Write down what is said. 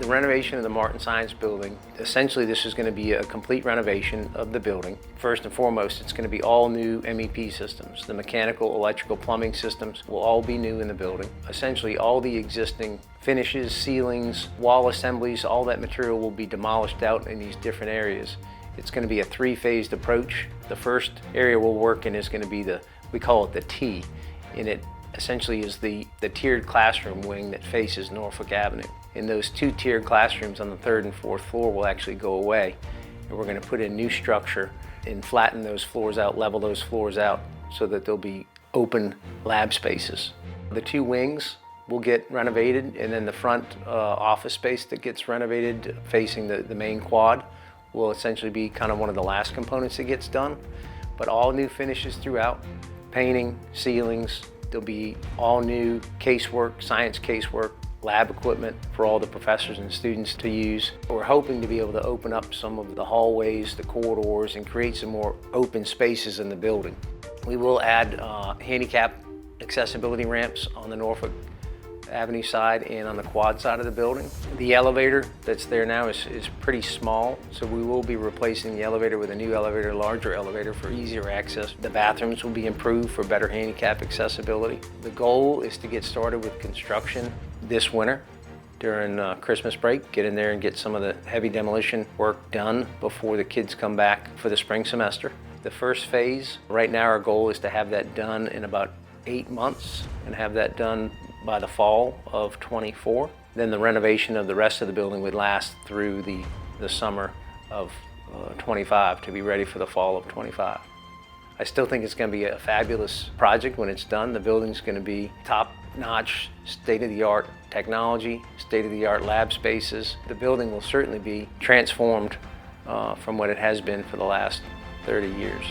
renovation of the Martin Science Building, essentially this is going to be a complete renovation of the building. First and foremost, it's going to be all new MEP systems. The mechanical, electrical, plumbing systems will all be new in the building. Essentially all the existing finishes, ceilings, wall assemblies, all that material will be demolished out in these different areas. It's going to be a three-phased approach. The first area we'll work in is going to be we call it the T, and it essentially is the tiered classroom wing that faces Norfolk Avenue. And those two tiered classrooms on the third and fourth floor will actually go away. And we're going to put in new structure and flatten those floors out, level those floors out so that there'll be open lab spaces. The two wings will get renovated, and then the front office space that gets renovated facing the main quad will essentially be kind of one of the last components that gets done. But all new finishes throughout, painting, ceilings, there'll be all new casework, science casework, lab equipment for all the professors and students to use. We're hoping to be able to open up some of the hallways, the corridors, and create some more open spaces in the building. We will add handicap accessibility ramps on the Norfolk Avenue side and on the quad side of the building. The elevator that's there now is pretty small, so we will be replacing the elevator with a new elevator, larger elevator for easier access. The bathrooms will be improved for better handicap accessibility. The goal is to get started with construction this winter during Christmas break, get in there and get some of the heavy demolition work done before the kids come back for the spring semester. The first phase, right now our goal is to have that done in about 8 months and have that done by the fall of '24. Then the renovation of the rest of the building would last through the summer of '25 to be ready for the fall of '25. I still think it's going to be a fabulous project when it's done. The building's going to be top-notch, state-of-the-art technology, state-of-the-art lab spaces. The building will certainly be transformed from what it has been for the last 30 years.